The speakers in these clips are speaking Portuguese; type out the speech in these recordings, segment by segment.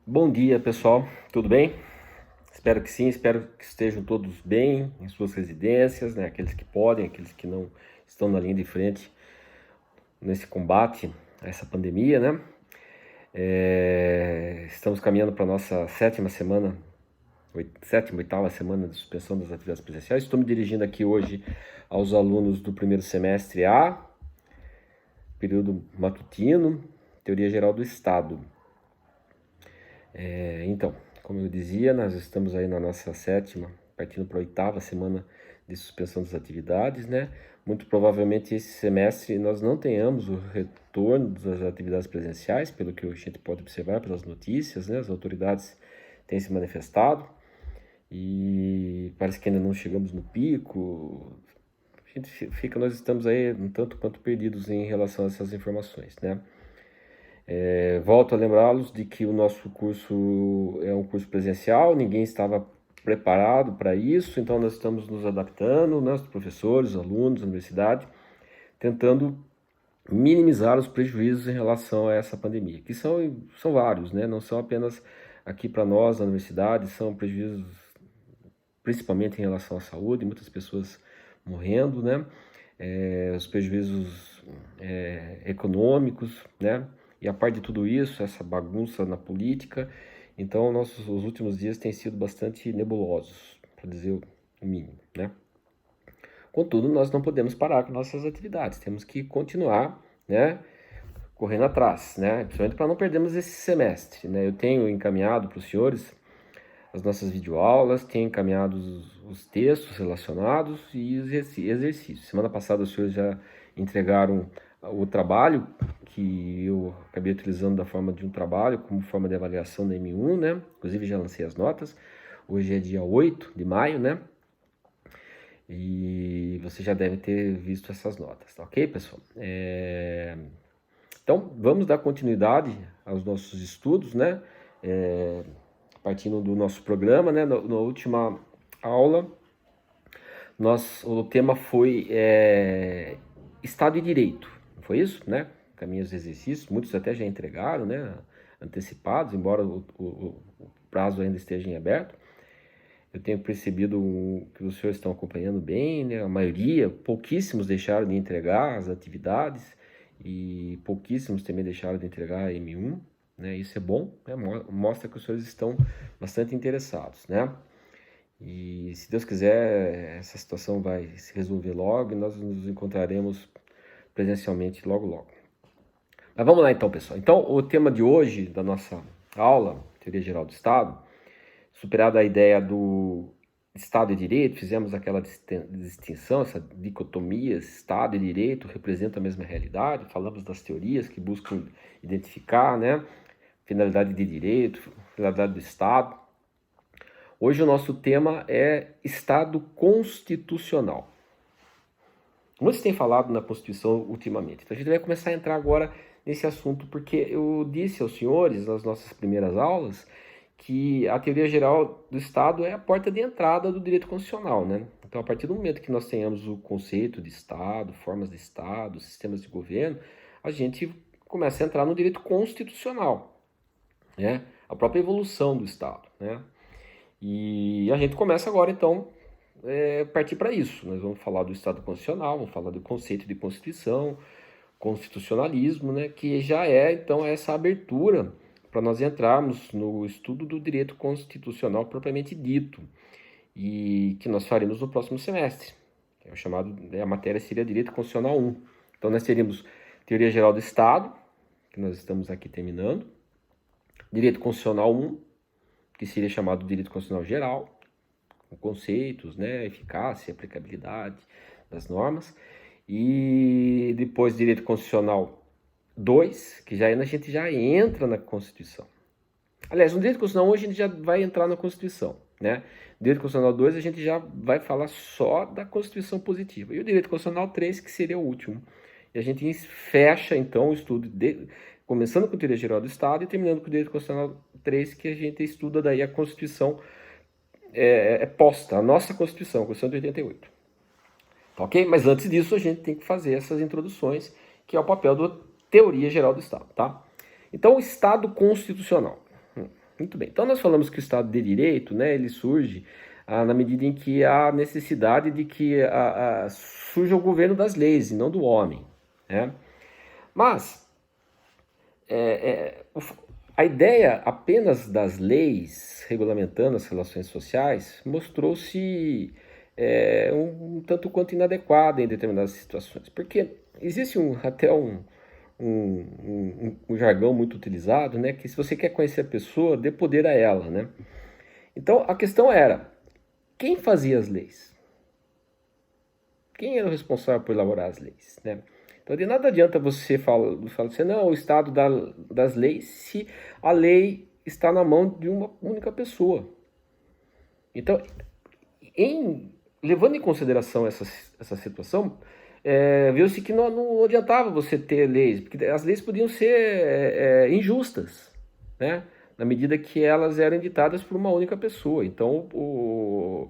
Bom dia, pessoal. Tudo bem? Espero que sim, espero que estejam todos bem em suas residências, né? Aqueles que podem, aqueles que não estão na linha de frente nesse combate a essa pandemia, né? Estamos caminhando para a nossa sétima, oitava semana de suspensão das atividades presenciais. Estou me dirigindo aqui hoje aos alunos do primeiro semestre A, período matutino, Teoria Geral do Estado. Então, como eu dizia, nós estamos aí na nossa sétima, partindo para a oitava semana de suspensão das atividades, né? Muito provavelmente esse semestre nós não tenhamos o retorno das atividades presenciais, pelo que a gente pode observar pelas notícias, né? As autoridades têm se manifestado e parece que ainda não chegamos no pico. Nós estamos aí um tanto quanto perdidos em relação a essas informações, né? Volto a lembrá-los de que o nosso curso é um curso presencial, ninguém estava preparado para isso, então nós estamos nos adaptando, né, os professores, os alunos, a universidade, tentando minimizar os prejuízos em relação a essa pandemia, que são vários, né? Não são apenas aqui para nós, na universidade, são prejuízos principalmente em relação à saúde, muitas pessoas morrendo, né? Os prejuízos econômicos, né? E a parte de tudo isso, essa bagunça na política, então os últimos dias têm sido bastante nebulosos, para dizer o mínimo, né? Contudo, nós não podemos parar com nossas atividades, temos que continuar, né, correndo atrás, né, principalmente para não perdermos esse semestre, né? Eu tenho encaminhado para os senhores as nossas videoaulas, tenho encaminhado os textos relacionados e os exercícios. Semana passada os senhores já entregaram o trabalho que eu acabei utilizando da forma de um trabalho, como forma de avaliação da M1, né? Inclusive já lancei as notas. Hoje é dia 8 de maio, né? E você já deve ter visto essas notas, tá ok, pessoal? Então, vamos dar continuidade aos nossos estudos, né? Partindo do nosso programa, né? Na última aula, o tema foi Estado e Direito, não foi isso, né? Caminhos e exercícios, muitos até já entregaram, né? Antecipados, embora o prazo ainda esteja em aberto. Eu tenho percebido que os senhores estão acompanhando bem, né? A maioria, pouquíssimos deixaram de entregar as atividades e pouquíssimos também deixaram de entregar a M1, né? Isso é bom, né? Mostra que os senhores estão bastante interessados, né? E se Deus quiser, essa situação vai se resolver logo e nós nos encontraremos presencialmente logo logo. Mas vamos lá então, pessoal. Então, o tema de hoje da nossa aula, Teoria Geral do Estado, superada a ideia do Estado e Direito, fizemos aquela distinção, essa dicotomia, Estado e Direito representam a mesma realidade, falamos das teorias que buscam identificar, né, finalidade de direito, finalidade do Estado. Hoje o nosso tema é Estado Constitucional. Muitos têm falado na Constituição ultimamente, então a gente vai começar a entrar agora nesse assunto, porque eu disse aos senhores nas nossas primeiras aulas que a teoria geral do Estado é a porta de entrada do direito constitucional, né? Então, a partir do momento que nós tenhamos o conceito de Estado, formas de Estado, sistemas de governo, a gente começa a entrar no direito constitucional, né? A própria evolução do Estado, né? E a gente começa agora, então, partir para isso. Nós vamos falar do Estado constitucional, vamos falar do conceito de Constituição, constitucionalismo, né? Que já é, então, essa abertura para nós entrarmos no estudo do direito constitucional propriamente dito, e que nós faremos no próximo semestre. É o chamado, a matéria seria Direito Constitucional 1. Então nós teríamos Teoria Geral do Estado, que nós estamos aqui terminando, Direito Constitucional 1, que seria chamado Direito Constitucional Geral, com conceitos, né, eficácia, aplicabilidade das normas, e depois Direito Constitucional 2, que já a gente já entra na Constituição. Aliás, no direito constitucional 1 a gente já vai entrar na Constituição, né? Direito constitucional 2 a gente já vai falar só da Constituição positiva. E o direito constitucional 3, que seria o último. E a gente fecha, então, o estudo, começando com a teoria geral do Estado e terminando com o direito constitucional 3, que a gente estuda daí a Constituição posta, a nossa Constituição, a Constituição de 88. Ok? Mas antes disso a gente tem que fazer essas introduções, que é o papel da teoria geral do Estado, tá? Então, o Estado constitucional. Muito bem. Então nós falamos que o Estado de Direito, né, ele surge na medida em que há necessidade de que surja o governo das leis e não do homem, né? Mas a ideia apenas das leis regulamentando as relações sociais mostrou-se um tanto quanto inadequada em determinadas situações, porque existe até um jargão muito utilizado, né, que se você quer conhecer a pessoa, dê poder a ela, né? Então a questão era, quem fazia as leis? Quem era o responsável por elaborar as leis, né? Então de nada adianta você falar assim, não, o estado das leis, se a lei está na mão de uma única pessoa. Então, levando em consideração essa situação, viu-se que não adiantava você ter leis, porque as leis podiam ser injustas, né? Na medida que elas eram editadas por uma única pessoa. Então, o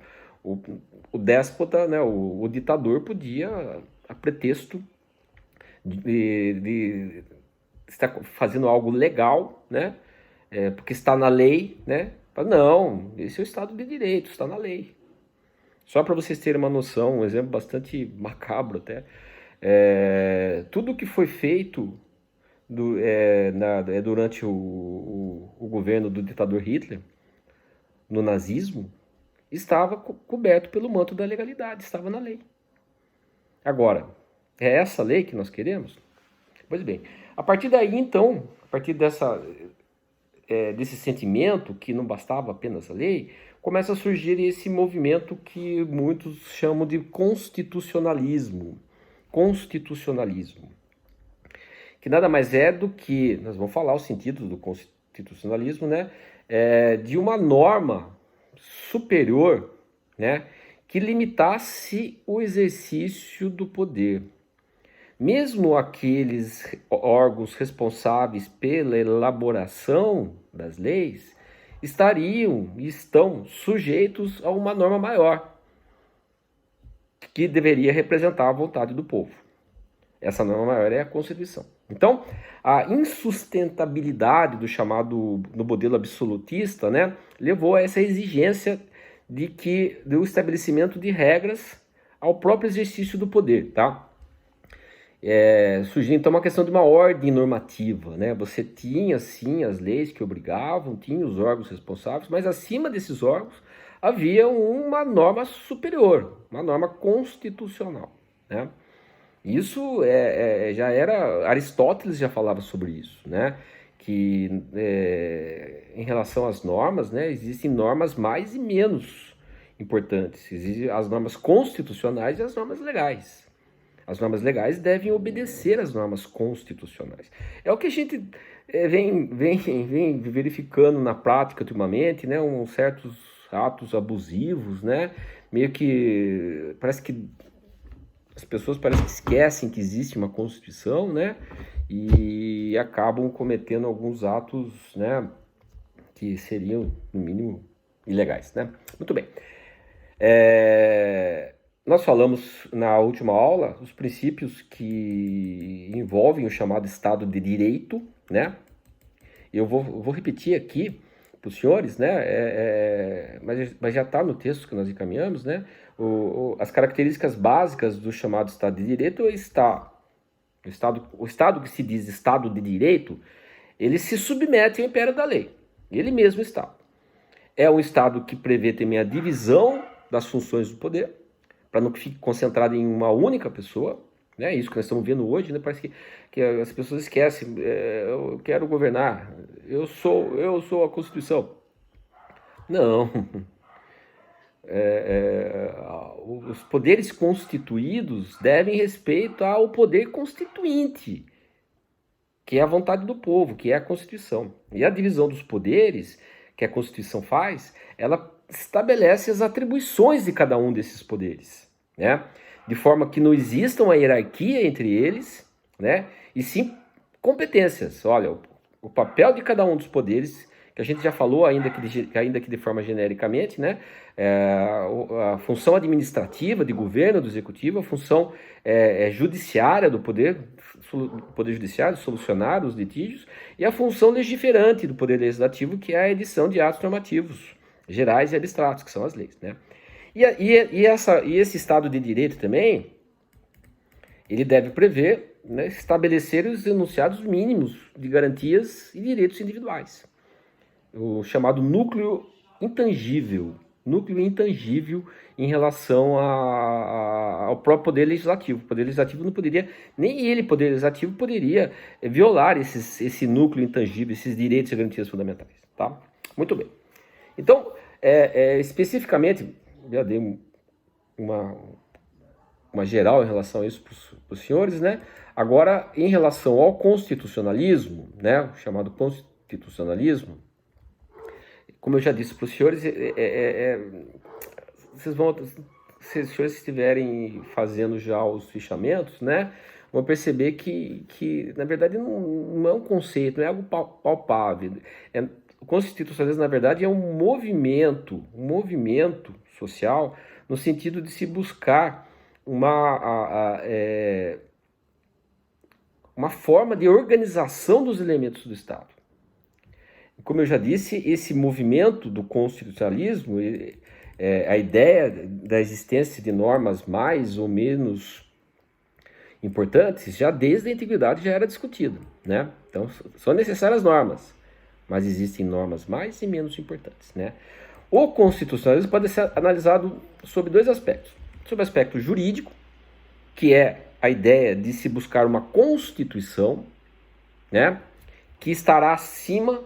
déspota, né, o ditador podia, a pretexto de estar fazendo algo legal, né? Porque está na lei, né? Não, esse é o Estado de Direito, está na lei. Só para vocês terem uma noção, um exemplo bastante macabro até, tudo que foi feito durante o governo do ditador Hitler, no nazismo, estava coberto pelo manto da legalidade, estava na lei. Agora, é essa lei que nós queremos? Pois bem, a partir daí então, a partir desse sentimento que não bastava apenas a lei, começa a surgir esse movimento que muitos chamam de constitucionalismo. Constitucionalismo. Que nada mais é do que, nós vamos falar o sentido do constitucionalismo, né? De uma norma superior, né? Que limitasse o exercício do poder. Mesmo aqueles órgãos responsáveis pela elaboração das leis estão sujeitos a uma norma maior, que deveria representar a vontade do povo. Essa norma maior é a Constituição. Então, a insustentabilidade do modelo absolutista, né, levou a essa exigência do estabelecimento de regras ao próprio exercício do poder, tá? Surgiu então uma questão de uma ordem normativa, né? Você tinha sim as leis que obrigavam, tinha os órgãos responsáveis, mas acima desses órgãos havia uma norma superior, uma norma constitucional, né? Isso já era, Aristóteles já falava sobre isso, né? Que em relação às normas, né, existem normas mais e menos importantes. Existem as normas constitucionais e as normas legais. As normas legais devem obedecer às normas constitucionais. É o que a gente vem verificando na prática ultimamente, né? Certos atos abusivos, né? Meio que parece que as pessoas parecem que esquecem que existe uma Constituição, né? E acabam cometendo alguns atos, né? Que seriam, no mínimo, ilegais, né? Muito bem. Nós falamos na última aula os princípios que envolvem o chamado Estado de Direito, né? Eu vou repetir aqui para os senhores, né? Mas já está no texto que nós encaminhamos, né? As características básicas do chamado Estado de Direito está o Estado que se diz Estado de Direito, ele se submete ao império da lei. Ele mesmo está. É um Estado que prevê também a divisão das funções do poder, para não fique concentrado em uma única pessoa, né? Isso que nós estamos vendo hoje, né? Parece que as pessoas esquecem, eu quero governar, eu sou a Constituição. Não. Os poderes constituídos devem respeito ao poder constituinte, que é a vontade do povo, que é a Constituição. E a divisão dos poderes que a Constituição faz, ela estabelece as atribuições de cada um desses poderes, né? De forma que não exista uma hierarquia entre eles, né? E sim competências. Olha, o papel de cada um dos poderes que a gente já falou, ainda que de forma genericamente, né? A função administrativa de governo, do executivo, a função judiciária do poder judiciário, solucionar os litígios, e a função legiferante do poder legislativo, que é a edição de atos normativos gerais e abstratos, que são as leis, né? E esse Estado de Direito também, ele deve prever, né, estabelecer os enunciados mínimos de garantias e direitos individuais. O chamado núcleo intangível em relação ao próprio Poder Legislativo. O Poder Legislativo não poderia, nem ele, Poder Legislativo, poderia violar esse núcleo intangível, esses direitos e garantias fundamentais. Tá? Muito bem. Então, especificamente, já dei uma geral em relação a isso para os senhores, né? Agora, em relação ao constitucionalismo, né, o chamado constitucionalismo, como eu já disse para os senhores, se os senhores estiverem fazendo já os fichamentos, né, vão perceber que na verdade, não é um conceito, não é algo palpável. O constitucionalismo, na verdade, é um movimento social, no sentido de se buscar uma forma de organização dos elementos do Estado. Como eu já disse, esse movimento do constitucionalismo, a ideia da existência de normas mais ou menos importantes, já desde a antiguidade já era discutida, né? Então, são necessárias normas, mas existem normas mais e menos importantes, né? O constitucionalismo pode ser analisado sob dois aspectos. Sob o aspecto jurídico, que é a ideia de se buscar uma constituição, né, que estará acima,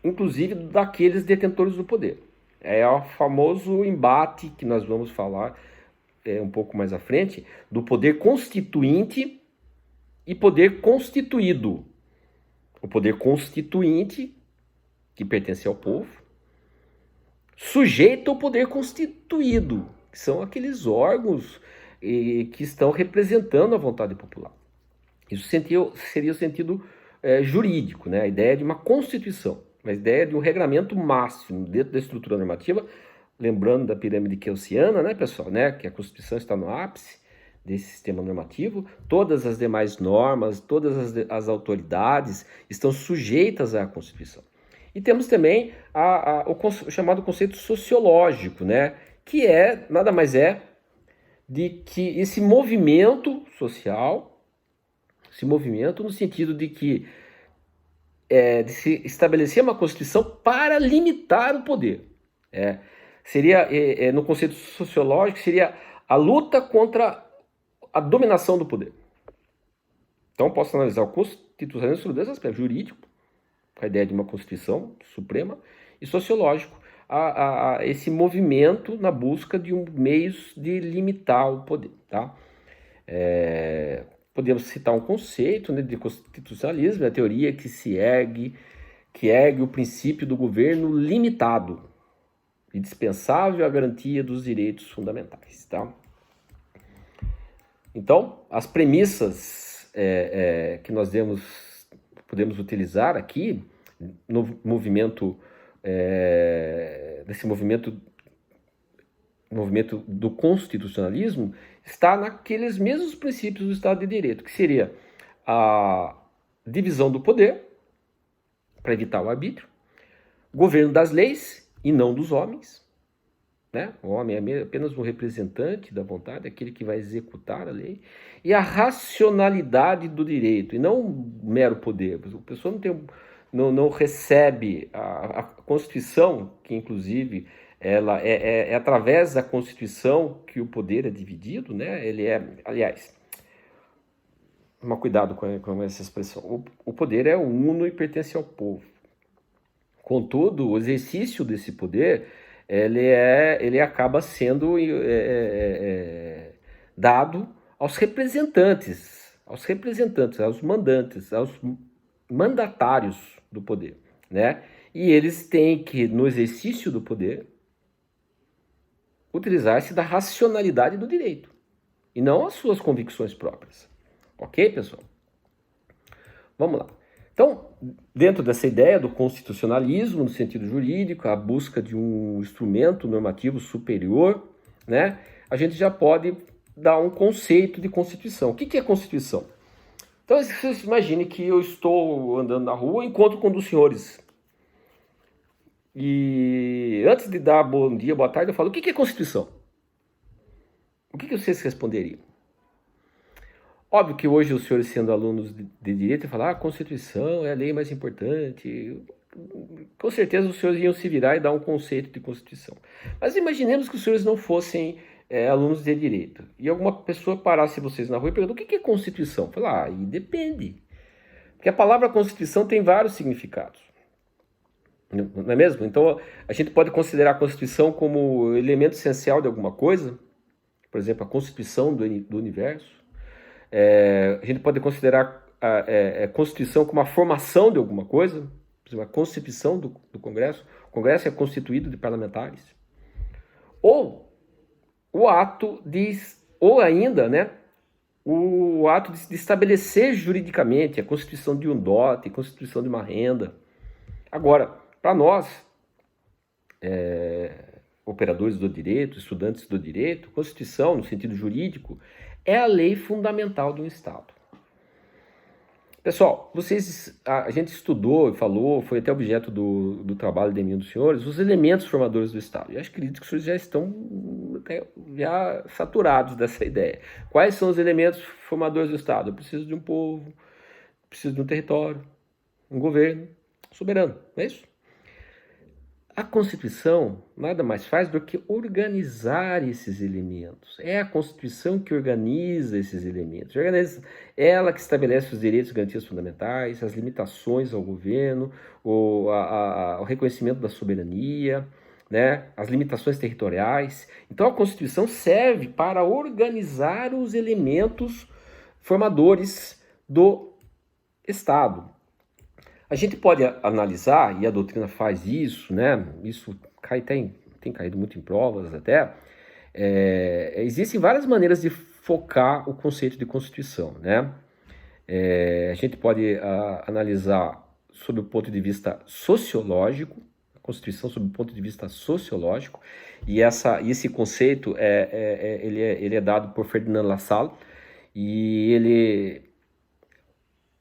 inclusive, daqueles detentores do poder. É o famoso embate que nós vamos falar um pouco mais à frente, do poder constituinte e poder constituído. O poder constituinte, que pertence ao povo, sujeito ao poder constituído, que são aqueles órgãos que estão representando a vontade popular. Isso seria o sentido jurídico, né? A ideia de uma constituição, a ideia de um regramento máximo dentro da estrutura normativa, lembrando da pirâmide kelseyana, né, pessoal, né, que a Constituição está no ápice desse sistema normativo, todas as demais normas, todas as autoridades estão sujeitas à Constituição. E temos também o chamado conceito sociológico, né, que nada mais é de que esse movimento social, esse movimento no sentido de que de se estabelecer uma Constituição para limitar o poder. Seria, no conceito sociológico, seria a luta contra a dominação do poder. Então, posso analisar o constitucionalismo sobre dois aspectos: jurídico, a ideia de uma Constituição suprema, e sociológico, esse movimento na busca de meios de limitar o poder. Tá? Podemos citar um conceito, né, de constitucionalismo, a teoria que ergue o princípio do governo limitado, indispensável à garantia dos direitos fundamentais. Tá? Então, as premissas que nós podemos utilizar aqui no movimento do constitucionalismo está naqueles mesmos princípios do Estado de Direito, que seria a divisão do poder para evitar o arbítrio, governo das leis e não dos homens, né? O homem é apenas um representante da vontade, aquele que vai executar a lei, e a racionalidade do direito, e não um mero poder. A pessoa não recebe a Constituição, que inclusive ela é através da Constituição que o poder é dividido, né? Aliás, toma cuidado com essa expressão. O poder é uno e pertence ao povo. Contudo, o exercício desse poder, ele acaba sendo dado aos representantes, aos mandantes, aos mandatários do poder, né? E eles têm que, no exercício do poder, utilizar-se da racionalidade do direito e não as suas convicções próprias. Ok, pessoal? Vamos lá. Então, dentro dessa ideia do constitucionalismo, no sentido jurídico, a busca de um instrumento normativo superior, né, a gente já pode dar um conceito de Constituição. O que é Constituição? Então, vocês imaginem que eu estou andando na rua e encontro com um dos senhores. E antes de dar bom dia, boa tarde, eu falo, o que é Constituição? O que vocês responderiam? Óbvio que hoje os senhores, sendo alunos de direito, falam, a Constituição é a lei mais importante. Com certeza os senhores iam se virar e dar um conceito de Constituição. Mas imaginemos que os senhores não fossem alunos de direito. E alguma pessoa parasse vocês na rua e perguntou, o que é Constituição? Fala, aí depende. Porque a palavra Constituição tem vários significados. Não é mesmo? Então, a gente pode considerar a Constituição como elemento essencial de alguma coisa. Por exemplo, a Constituição do universo. A gente pode considerar a Constituição como a formação de alguma coisa, por exemplo, a Constituição do Congresso. O Congresso é constituído de parlamentares. Ou o ato ou ainda, né, o ato de estabelecer juridicamente a constituição de um dote, a constituição de uma renda. Agora, para nós, operadores do direito, estudantes do direito, Constituição, no sentido jurídico, é a lei fundamental de um Estado. Pessoal, a gente estudou e falou, foi até objeto do trabalho de mim dos senhores, os elementos formadores do Estado. Eu acredito que os senhores já estão já saturados dessa ideia. Quais são os elementos formadores do Estado? Eu preciso de um povo, preciso de um território, um governo soberano, não é isso? A Constituição nada mais faz do que organizar esses elementos. É a Constituição que organiza esses elementos. Ela que estabelece os direitos e garantias fundamentais, as limitações ao governo, o reconhecimento da soberania, né, as limitações territoriais. Então a Constituição serve para organizar os elementos formadores do Estado. A gente pode analisar, e a doutrina faz isso, né? Isso tem caído muito em provas até. Existem várias maneiras de focar o conceito de Constituição, né? A gente pode analisar sob o ponto de vista sociológico, a Constituição sob o ponto de vista sociológico, e esse conceito ele é dado por Ferdinand Lassalle, e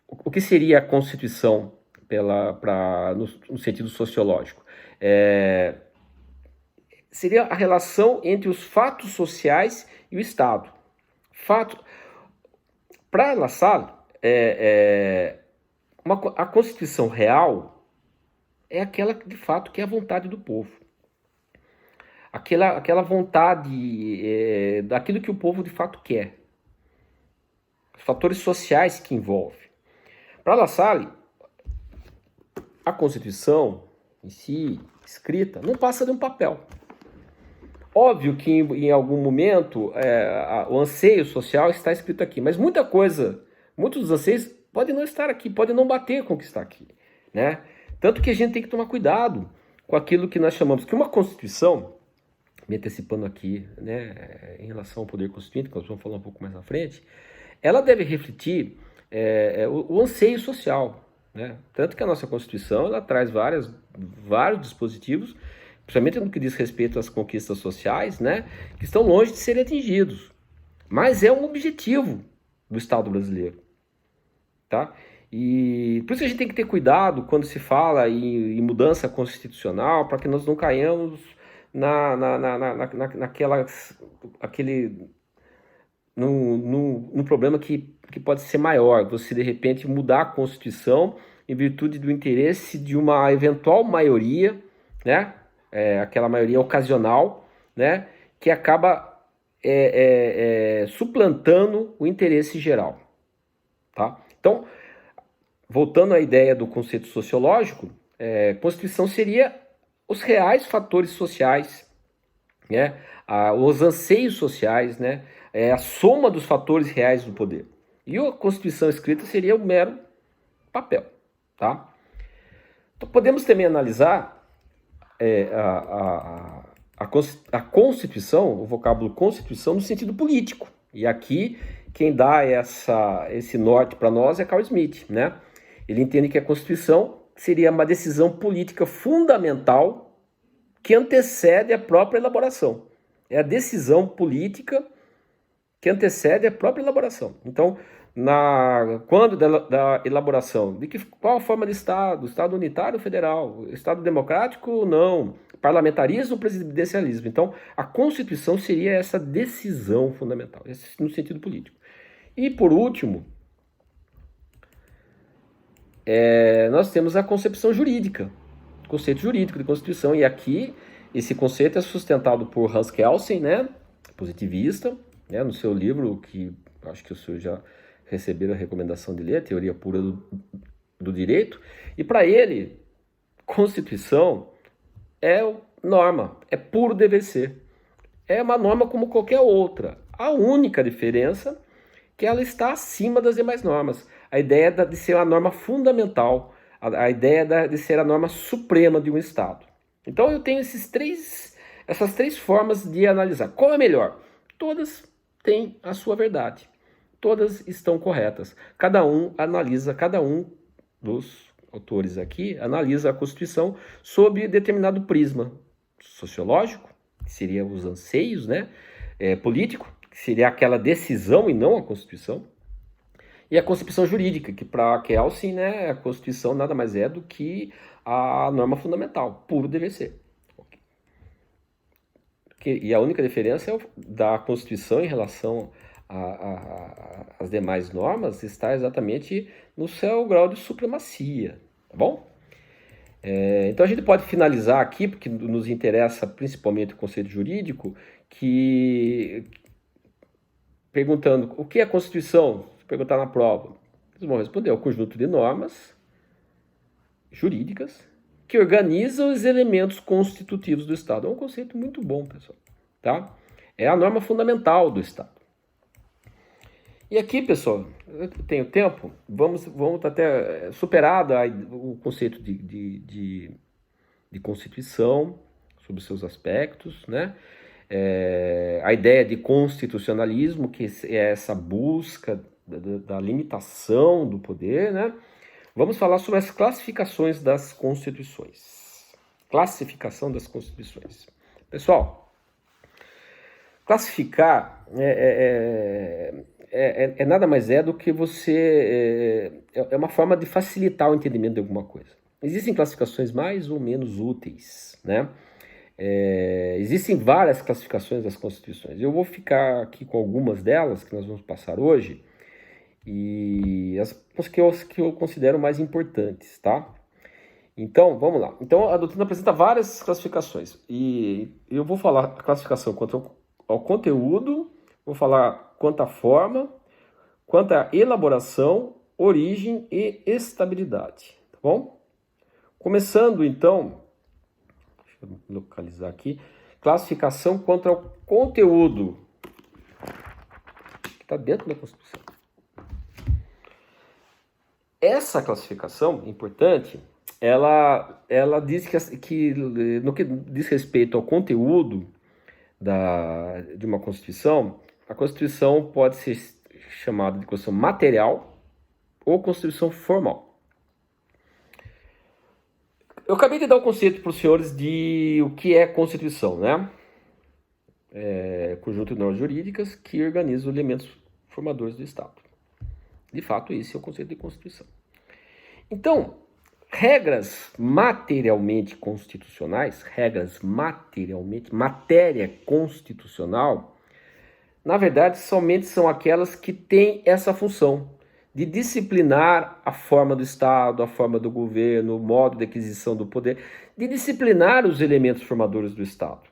o que seria a Constituição no sentido sociológico? Seria a relação entre os fatos sociais e o Estado. Para Lassalle, a Constituição real é aquela, de fato, que é a vontade do povo. Aquela vontade daquilo que o povo, de fato, quer. Os fatores sociais que envolve. Para Lassalle, a Constituição em si, escrita, não passa de um papel. Óbvio que em algum momento o anseio social está escrito aqui, mas muitos dos anseios podem não estar aqui, podem não bater com o que está aqui, né? Tanto que a gente tem que tomar cuidado com aquilo que nós chamamos que uma Constituição, me antecipando aqui, né, em relação ao poder constituinte, que nós vamos falar um pouco mais na frente, ela deve refletir o anseio social. Né? Tanto que a nossa Constituição ela traz vários dispositivos, principalmente no que diz respeito às conquistas sociais, né, que estão longe de serem atingidos. Mas é um objetivo do Estado brasileiro. Tá? E por isso a gente tem que ter cuidado quando se fala em mudança constitucional, para que nós não caiamos num problema que pode ser maior, você de repente mudar a Constituição em virtude do interesse de uma eventual maioria, né? Aquela maioria ocasional, né? Que acaba suplantando o interesse geral. Tá? Então, voltando à ideia do conceito sociológico, Constituição seria os reais fatores sociais, né? Os anseios sociais, né? A soma dos fatores reais do poder. E a Constituição escrita seria um mero papel. Tá? Então, podemos também analisar a Constituição, o vocábulo Constituição, no sentido político. E aqui, quem dá esse norte para nós é Carl Schmitt, né? Ele entende que a Constituição seria uma decisão política fundamental que antecede a própria elaboração. É a decisão política que antecede a própria elaboração. Então, quando da elaboração, qual a forma de Estado? Estado unitário ou federal? Estado democrático ou não? Parlamentarismo ou presidencialismo? Então, a Constituição seria essa decisão fundamental, no sentido político. E, por último, nós temos a concepção jurídica, conceito jurídico de Constituição. E aqui, esse conceito é sustentado por Hans Kelsen, né, positivista, né, no seu livro, que acho que o senhor já receberam a recomendação de ler, Teoria Pura do Direito. E para ele, Constituição é norma, é puro dever ser. É uma norma como qualquer outra. A única diferença é que ela está acima das demais normas. A ideia de ser a norma fundamental, a ideia de ser a norma suprema de um Estado. Então eu tenho essas três formas de analisar. Qual é melhor? Todas têm a sua verdade. Todas estão corretas. Cada um dos autores aqui analisa a Constituição sob determinado prisma sociológico, que seria os anseios, né? Político, que seria aquela decisão e não a Constituição, e a concepção jurídica, que para Kelsen, né, a Constituição nada mais é do que a norma fundamental, puro dever ser. E a única diferença da Constituição em relação às demais normas está exatamente no seu grau de supremacia, tá bom? Então a gente pode finalizar aqui, porque nos interessa principalmente o conceito jurídico, perguntando o que é a Constituição, se perguntar na prova, eles vão responder, é o conjunto de normas jurídicas que organizam os elementos constitutivos do Estado. É um conceito muito bom, pessoal, tá? É a norma fundamental do Estado. E aqui, pessoal, eu tenho tempo, vamos até superado o conceito de Constituição, sobre seus aspectos, né? A ideia de constitucionalismo, que é essa busca da limitação do poder, né? Vamos falar sobre as classificações das Constituições. Classificação das Constituições. Pessoal, classificar é nada mais do que é uma forma de facilitar o entendimento de alguma coisa. Existem classificações mais ou menos úteis, né? Existem várias classificações das Constituições. Eu vou ficar aqui com algumas delas que nós vamos passar hoje e as que eu considero mais importantes, tá? Então, vamos lá. Então, a doutrina apresenta várias classificações e eu vou falar a classificação quanto ao conteúdo, vou falar quanto à forma, quanto à elaboração, origem e estabilidade, tá bom? Começando, então, deixa eu localizar aqui, classificação quanto ao conteúdo, que está dentro da Constituição. Essa classificação, importante, ela diz que no que diz respeito ao conteúdo de uma Constituição, a Constituição pode ser chamada de Constituição material ou Constituição formal. Eu acabei de dar o conceito para os senhores de o que é Constituição, né? Conjunto de normas jurídicas que organizam os elementos formadores do Estado. De fato, esse é o conceito de Constituição. Então, regras materialmente constitucionais, matéria constitucional, na verdade, somente são aquelas que têm essa função de disciplinar a forma do Estado, a forma do governo, o modo de aquisição do poder, de disciplinar os elementos formadores do Estado.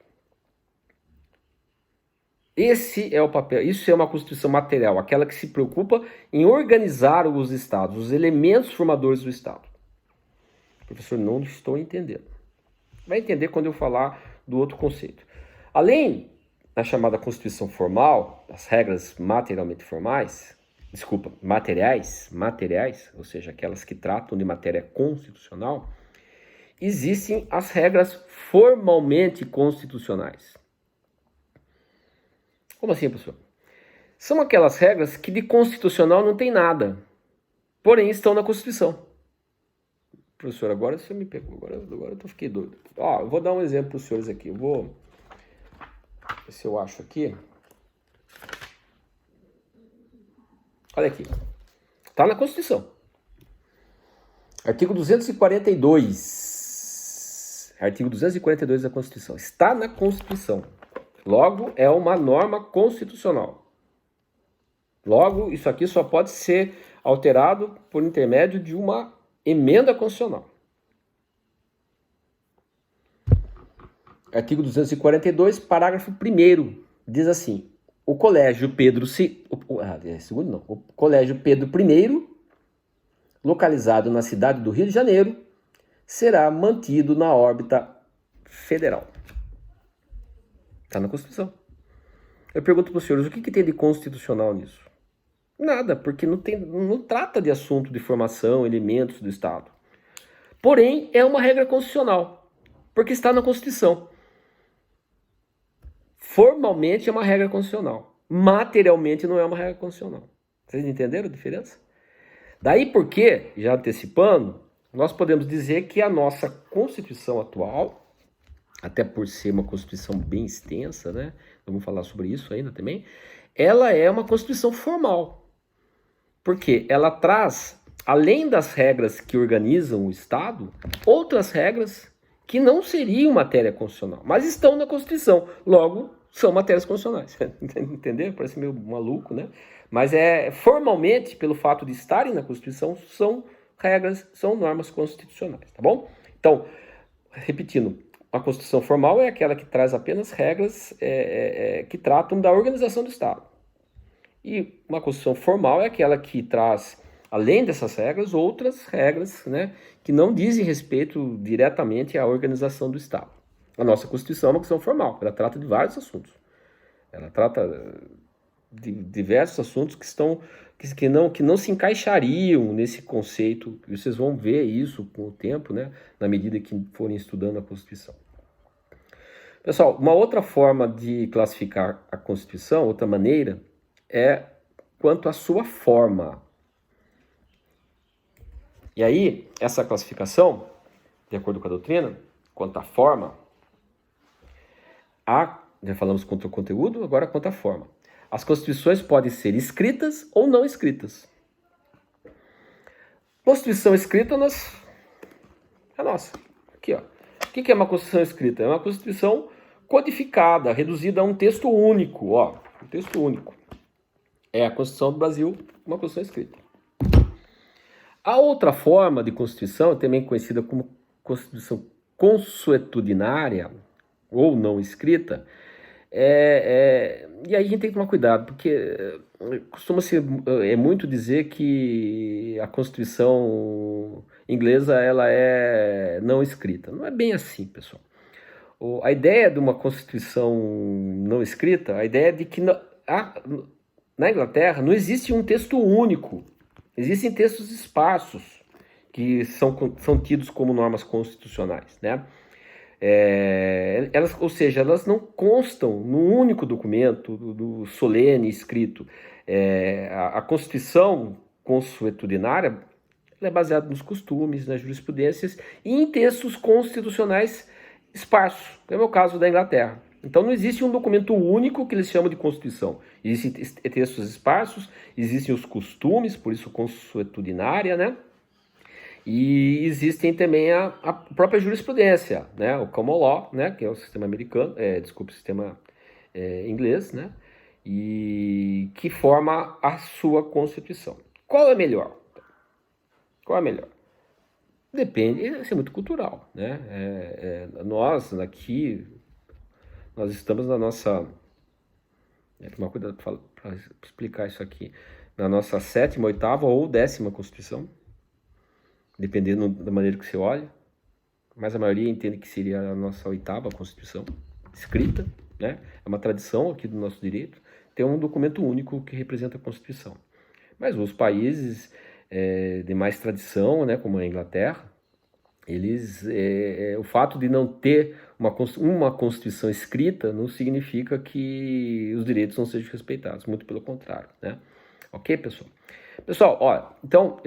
Esse é o papel, isso é uma Constituição material, aquela que se preocupa em organizar os Estados, os elementos formadores do Estado. Professor, não estou entendendo. Vai entender quando eu falar do outro conceito. Além da chamada Constituição formal, das regras materiais, ou seja, aquelas que tratam de matéria constitucional, existem as regras formalmente constitucionais. Como assim, professor? São aquelas regras que de constitucional não tem nada, porém estão na Constituição. Professor, agora você me pegou, agora eu fiquei doido. Ó, eu vou dar um exemplo para os senhores aqui. Eu vou ver se eu acho aqui. Olha aqui. Está na Constituição. Artigo 242. Artigo 242 da Constituição. Está na Constituição. Logo, é uma norma constitucional. Logo, isso aqui só pode ser alterado por intermédio de uma emenda constitucional. Artigo 242, parágrafo 1º, diz assim: o Colégio Pedro o Colégio Pedro I, localizado na cidade do Rio de Janeiro, será mantido na órbita federal. Está na Constituição. Eu pergunto para os senhores, o que tem de constitucional nisso? Nada, porque não trata de assunto de formação, elementos do Estado. Porém, é uma regra constitucional, porque está na Constituição. Formalmente é uma regra constitucional. Materialmente não é uma regra constitucional. Vocês entenderam a diferença? Daí porque, já antecipando, nós podemos dizer que a nossa Constituição atual, até por ser uma Constituição bem extensa, né? Vamos falar sobre isso ainda também, ela é uma Constituição formal. Porque ela traz, além das regras que organizam o Estado, outras regras que não seriam matéria constitucional, mas estão na Constituição. Logo, são matérias constitucionais. Entendeu? Parece meio maluco, né? Mas formalmente, pelo fato de estarem na Constituição, são regras, são normas constitucionais, tá bom? Então, repetindo, a Constituição formal é aquela que traz apenas regras que tratam da organização do Estado. E uma Constituição formal é aquela que traz, além dessas regras, outras regras, né, que não dizem respeito diretamente à organização do Estado. A nossa Constituição é uma Constituição formal, ela trata de vários assuntos. Ela trata de diversos assuntos que não se encaixariam nesse conceito, e vocês vão ver isso com o tempo, né, na medida que forem estudando a Constituição. Pessoal, uma outra forma de classificar a Constituição, outra maneira, é quanto à sua forma. E aí, essa classificação, de acordo com a doutrina, quanto à forma, já falamos quanto ao conteúdo, agora quanto à forma. As constituições podem ser escritas ou não escritas. Constituição escrita é nossa. Aqui, ó. O que é uma Constituição escrita? É uma Constituição codificada, reduzida a um texto único, ó. Um texto único. É a Constituição do Brasil, uma Constituição escrita. A outra forma de Constituição, também conhecida como Constituição consuetudinária ou não escrita, e aí a gente tem que tomar cuidado, porque costuma-se muito dizer que a Constituição inglesa ela é não escrita. Não é bem assim, pessoal. A ideia de uma Constituição não escrita, a ideia é de que na Inglaterra não existe um texto único, existem textos esparsos que são tidos como normas constitucionais, né? Elas não constam num único documento do solene escrito. A Constituição consuetudinária é baseada nos costumes, nas jurisprudências e em textos constitucionais esparsos, que é o caso da Inglaterra. Então não existe um documento único que eles chamam de Constituição. Existem textos esparsos, existem os costumes, por isso consuetudinária, né? E existem também a própria jurisprudência, né? O common law, né? Que é o sistema americano, o sistema inglês, né? E que forma a sua Constituição. Qual é melhor? Qual é melhor? Depende, isso é muito cultural, né? Nós aqui, nós estamos na nossa... Tomar cuidado para explicar isso aqui. Na nossa 7ª, 8ª ou 10ª Constituição, dependendo da maneira que você olha, mas a maioria entende que seria a nossa 8ª Constituição, escrita, né? É uma tradição aqui do nosso direito, ter um documento único que representa a Constituição. Mas os países de mais tradição, né, como a Inglaterra, o fato de não ter uma Constituição escrita não significa que os direitos não sejam respeitados, muito pelo contrário, né? Ok, pessoal? Pessoal, ó, então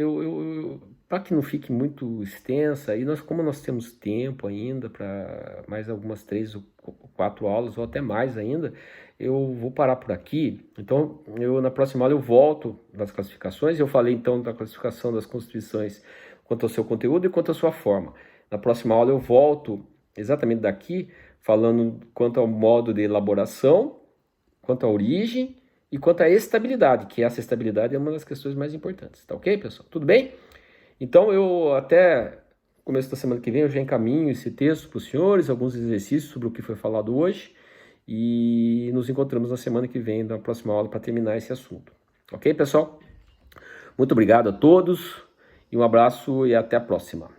para que não fique muito extensa, e como nós temos tempo ainda para mais algumas 3 ou 4 aulas, ou até mais ainda, eu vou parar por aqui. Então, na próxima aula eu volto das classificações. Eu falei então da classificação das constituições quanto ao seu conteúdo e quanto à sua forma. Na próxima aula eu volto exatamente daqui, falando quanto ao modo de elaboração, quanto à origem e quanto à estabilidade, que essa estabilidade é uma das questões mais importantes. Tá ok, pessoal? Tudo bem? Então, eu até começo da semana que vem eu já encaminho esse texto para os senhores, alguns exercícios sobre o que foi falado hoje, e nos encontramos na semana que vem, na próxima aula, para terminar esse assunto. Ok, pessoal? Muito obrigado a todos, e um abraço e até a próxima.